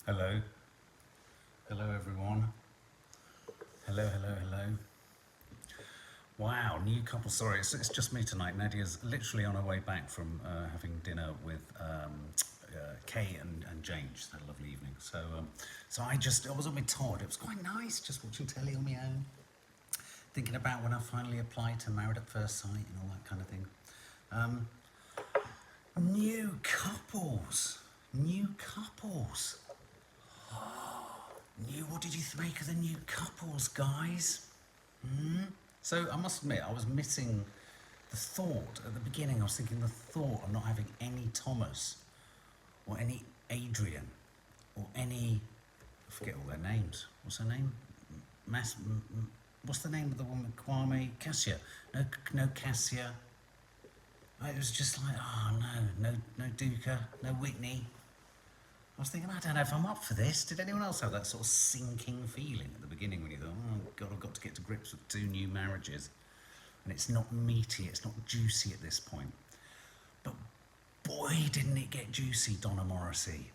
Hello. Hello, everyone. Hello, hello, hello. Wow, new couple. Sorry, it's just me tonight. Nadia's literally on her way back from having dinner with Kay and Jane. She's had a lovely evening. So I was on my Todd. It was quite nice just watching telly on my own, thinking about when I finally applied to Married at First Sight and all that kind of thing. New couples. New couples. What did you make of the new couples, guys? So I must admit, I was missing the thought at the beginning. I was thinking the thought of not having any Thomas or any Adrian or any, I forget all their names. What's her name? What's the name of the woman? Kwame? Cassia. No Cassia. It was just like, oh no Duca, no Whitney. I was thinking, I don't know if I'm up for this. Did anyone else have that sort of sinking feeling at the beginning when you thought, oh God, I've got to get to grips with 2 new marriages, and it's not meaty, it's not juicy at this point. But boy, didn't it get juicy, Donna Morrissey.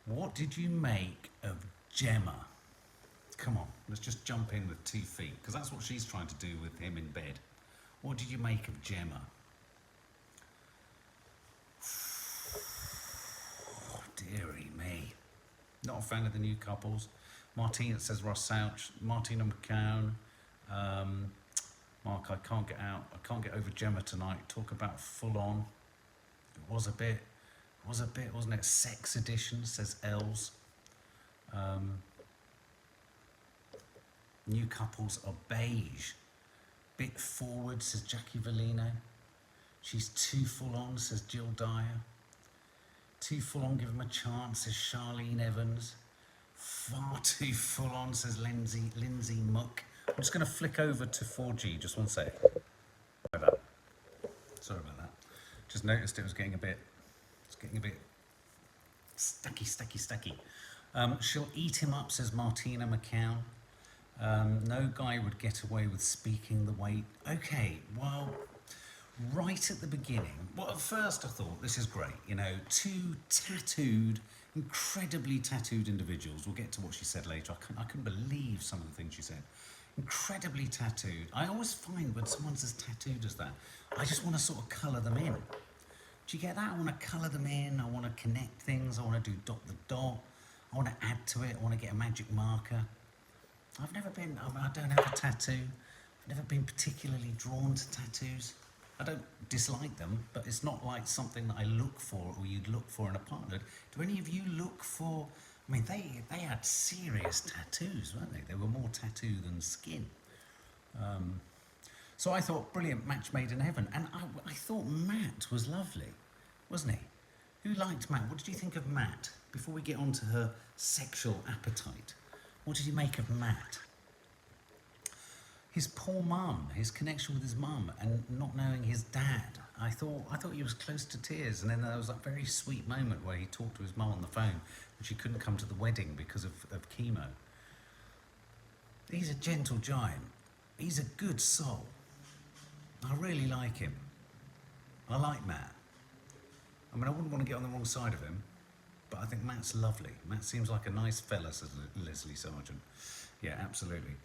What did you make of Gemma? Come on, let's just jump in with 2 feet, because that's what she's trying to do with him in bed. What did you make of Gemma? Deary me. Not a fan of the new couples. Martina, it says Ross Souch. Martina McCown. Mark, I can't get over Gemma tonight. Talk about full on. It was a bit, wasn't it? Sex edition, says Els. New couples are beige. Bit forward, says Jackie Valino. She's too full on, says Jill Dyer. Too full on, give him a chance, says Charlene Evans. Far too full on, says Lindsay Muck. I'm just going to flick over to 4G, just one sec. Sorry about that. Just noticed it was getting a bit stucky. She'll eat him up, says Martina McCown. No guy would get away with speaking the way. Okay, well, right at the beginning, well, at first I thought, this is great, 2 tattooed, incredibly tattooed individuals. We'll get to what she said later. I couldn't believe some of the things she said. Incredibly tattooed. I always find when someone's as tattooed as that, I just want to sort of colour them in. Do you get that? I want to colour them in, I want to connect things, I want to do dot the dot, I want to add to it, I want to get a magic marker. I don't have a tattoo. I've never been particularly drawn to tattoos. I don't dislike them, but it's not like something that I look for or you'd look for in a partner. Do any of you look for, I mean, they had serious tattoos, weren't they? They were more tattoo than skin. So I thought, brilliant, match made in heaven. And I thought Matt was lovely, wasn't he? Who liked Matt? What did you think of Matt? Before we get on to her sexual appetite, what did you make of Matt? His poor mum, his connection with his mum and not knowing his dad. I thought he was close to tears, and then there was that very sweet moment where he talked to his mum on the phone and she couldn't come to the wedding because of chemo. He's a gentle giant. He's a good soul. I really like him. I like Matt. I mean, I wouldn't want to get on the wrong side of him, but I think Matt's lovely. Matt seems like a nice fella, says Leslie Sargent. Yeah, absolutely.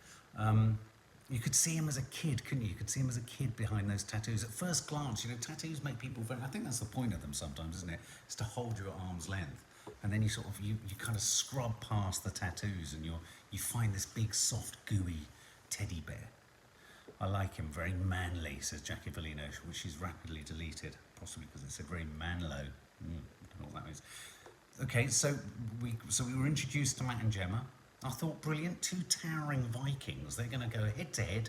You could see him as a kid, couldn't you? You could see him as a kid behind those tattoos. At first glance, tattoos make people very, I think that's the point of them sometimes, isn't it? It's to hold you at arm's length. And then you sort of, you kind of scrub past the tattoos and you find this big, soft, gooey teddy bear. I like him, very manly, says Jackie Valino, which she's rapidly deleted, possibly because it said very manlo. I don't know what that means. Okay, so we were introduced to Matt and Gemma. I thought, brilliant, 2 towering Vikings. They're going to go head to head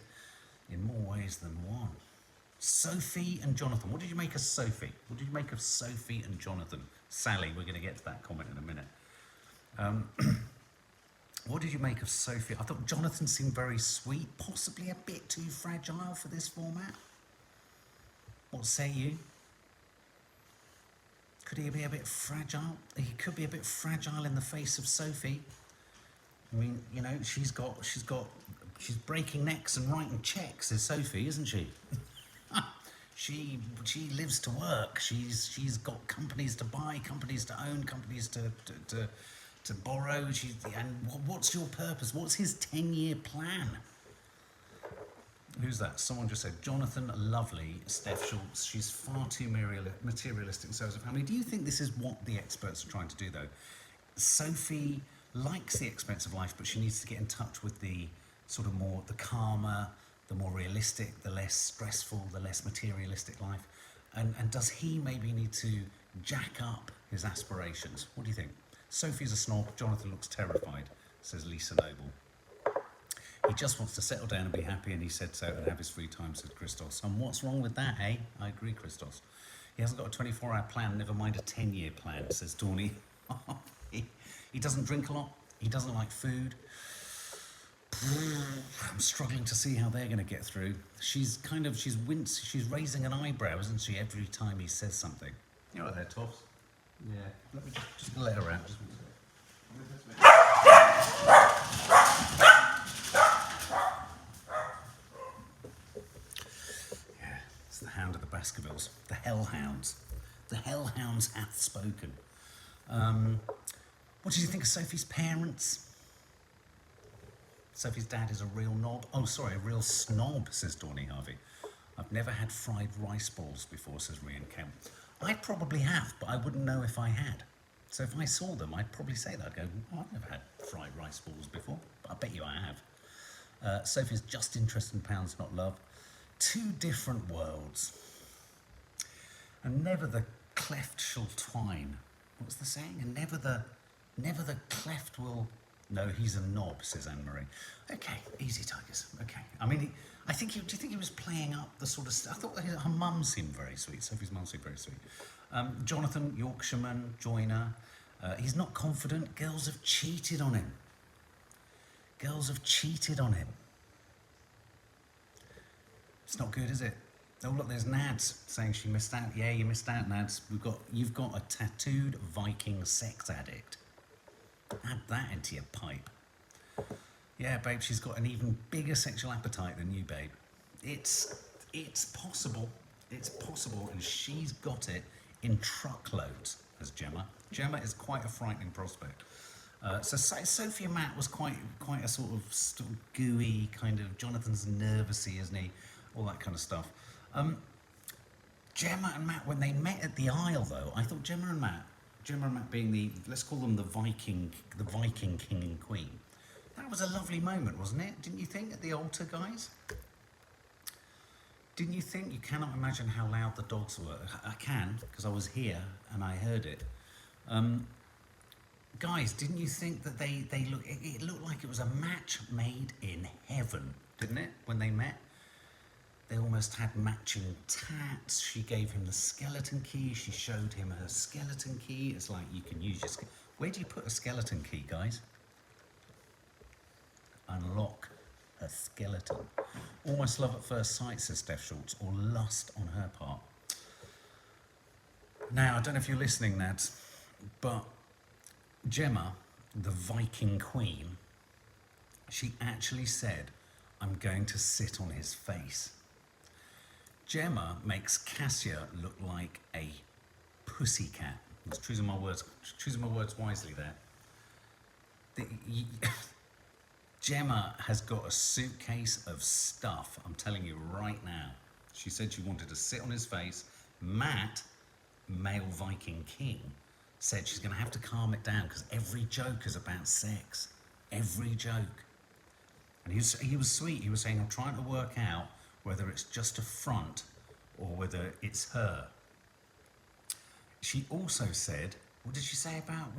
in more ways than one. Sophie and Jonathan. What did you make of Sophie? What did you make of Sophie and Jonathan? Sally, we're going to get to that comment in a minute. What did you make of Sophie? I thought Jonathan seemed very sweet, possibly a bit too fragile for this format. What say you? Could he be a bit fragile? He could be a bit fragile in the face of Sophie. I mean, she's breaking necks and writing checks, is Sophie, isn't she? She lives to work. She's got companies to buy, companies to own, companies to borrow. What's your purpose? What's his 10-year plan? Who's that? Someone just said, Jonathan, lovely, Steph Schultz. She's far too materialistic in service of family. Do you think this is what the experts are trying to do, though? Sophie likes the expensive life, but she needs to get in touch with the sort of the calmer, the more realistic, the less stressful, the less materialistic life. And does he maybe need to jack up his aspirations? What do you think? Sophie's a snob. Jonathan looks terrified, says Lisa Noble. He just wants to settle down and be happy, and he said so, and have his free time, said Christos. And what's wrong with that, eh? I agree, Christos. He hasn't got a 24-hour plan, never mind a 10-year plan, says Tawny. He doesn't drink a lot. He doesn't like food. I'm struggling to see how they're going to get through. She's raising an eyebrow, isn't she, every time he says something. You're right there, Toffs. Yeah, let me just let her out. Yeah, it's the hound of the Baskervilles. The hellhounds. The hellhounds hath spoken. What did you think of Sophie's parents? Sophie's dad is a real knob. Oh, sorry, a real snob, says Dawny Harvey. I've never had fried rice balls before, says Rian Kemp. I probably have, but I wouldn't know if I had. So if I saw them, I'd probably say that. I'd go, oh, I've never had fried rice balls before, but I bet you I have. Sophie's just interested in pounds, not love. Two different worlds. And never the cleft shall twine. What's the saying? And never the cleft will... No, he's a knob, says Anne-Marie. Okay, easy, Tigers. Okay. I mean, do you think he was playing up the sort of stuff? I thought her mum seemed very sweet. Sophie's mum seemed very sweet. Jonathan, Yorkshireman, joiner. He's not confident. Girls have cheated on him. Girls have cheated on him. It's not good, is it? Oh, look, there's Nads saying she missed out. Yeah, you missed out, Nads. You've got a tattooed Viking sex addict. Add that into your pipe. Yeah, babe, she's got an even bigger sexual appetite than you, babe. It's possible. It's possible, and she's got it in truckloads, as Gemma. Gemma is quite a frightening prospect. So Sophie and Matt was quite a sort of gooey kind of. Jonathan's nervousy, isn't he? All that kind of stuff. Gemma and Matt, when they met at the Isle, though, I thought Gemma and Matt being the, let's call them the Viking king and queen. That was a lovely moment, wasn't it? Didn't you think, at the altar, guys? Didn't you think? You cannot imagine how loud the dogs were. I can, because I was here and I heard it. Guys, didn't you think that it looked like it was a match made in heaven, didn't it, when they met? They almost had matching tats. She gave him the skeleton key. She showed him her skeleton key. It's like, you can use your... Where do you put a skeleton key, guys? Unlock her skeleton. Almost love at first sight, says Steph Schultz, or lust on her part. Now, I don't know if you're listening, Nads, but Gemma, the Viking queen, she actually said, I'm going to sit on his face. Gemma makes Cassia look like a pussycat. I was choosing my words wisely there. Gemma has got a suitcase of stuff, I'm telling you right now. She said she wanted to sit on his face. Matt, male Viking king, said she's going to have to calm it down because every joke is about sex. Every joke. And he was sweet. He was saying, I'm trying to work out whether it's just a front or whether it's her. She also said, what did she say about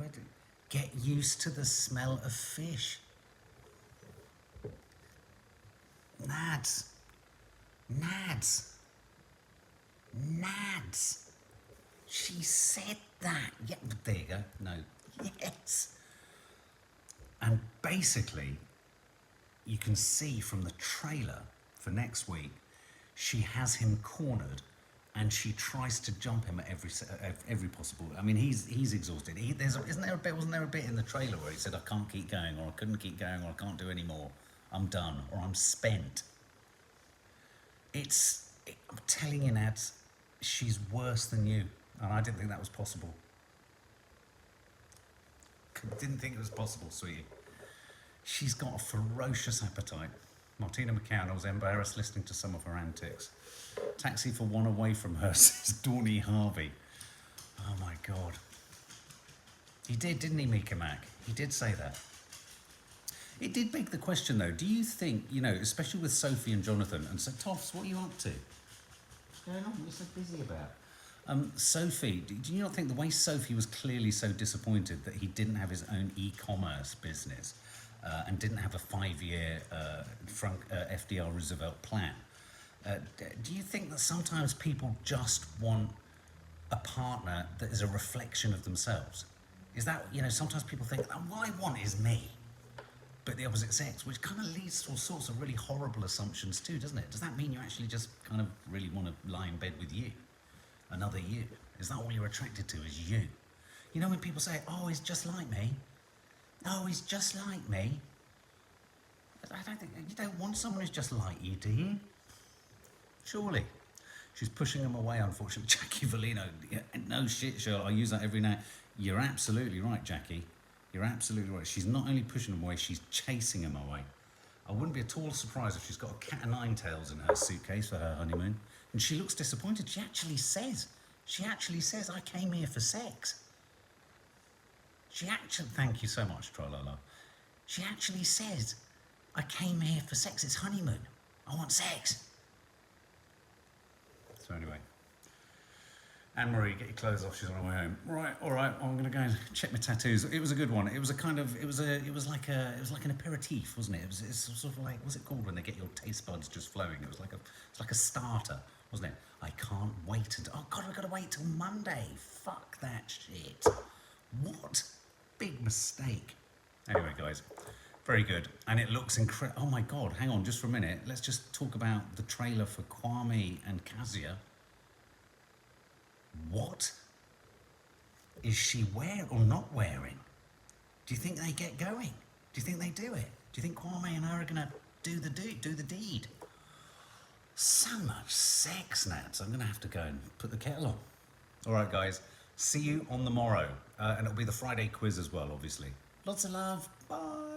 get used to the smell of fish? Nads. She said that. Yeah, there you go. No. Yes. And basically, you can see from the trailer for next week, she has him cornered and she tries to jump him at every possible... I mean, he's exhausted. Wasn't there a bit in the trailer where he said, I can't keep going, or I couldn't keep going, or I can't do any more. I'm done, or I'm spent. It's I'm telling you, Nads, she's worse than you. And I didn't think that was possible. Didn't think it was possible, sweetie. She's got a ferocious appetite. Martina McCown, I was embarrassed listening to some of her antics. Taxi for one away from her, says Dawny Harvey. Oh my God. He did, didn't he, Mika Mac? He did say that. It did beg the question, though. Do you think, you know, especially with Sophie and Jonathan, and so, Toffs, what are you up to? What's going on? What are you so busy about? Sophie, do you not think the way Sophie was clearly so disappointed that he didn't have his own e-commerce business and didn't have a 5-year FDR Roosevelt plan? Do you think that sometimes people just want a partner that is a reflection of themselves? Is that, you know, sometimes people think, oh, what I want is me, but the opposite sex, which kind of leads to all sorts of really horrible assumptions too, doesn't it? Does that mean you actually just kind of really want to lie in bed with you? Another you? Is that all you're attracted to, is you? You know when people say, oh, he's just like me? Oh, he's just like me? I don't think, you don't want someone who's just like you, do you? Surely. She's pushing him away, unfortunately. Jackie Valino, yeah, no shit, Shirley, I use that every night. You're absolutely right, Jackie. You're absolutely right. She's not only pushing him away, she's chasing him away. I wouldn't be at all surprised if she's got a cat of nine tails in her suitcase for her honeymoon. And she looks disappointed. She actually says, I came here for sex. Thank you so much, Tralala. She actually says, I came here for sex. It's honeymoon. I want sex. So anyway, Anne-Marie, get your clothes off. She's on her way home. Right, all right. I'm gonna go and check my tattoos. It was a good one. It was like an aperitif, wasn't it? It's sort of like, what's it called when they get your taste buds just flowing? It's like a starter, wasn't it? I can't wait until, oh God, I've got to wait till Monday. Fuck that shit. What? Big mistake. Anyway, guys, very good. And it looks incredible. Oh my God, hang on just for a minute. Let's just talk about the trailer for Kwame and Kazia. What is she wearing or not wearing? Do you think they get going? Do you think they do it? Do you think Kwame and her are gonna do the deed? So much sex, Nats. I'm gonna have to go and put the kettle on. All right, guys. See you on the morrow, and it'll be the Friday quiz as well, obviously. Lots of love. Bye.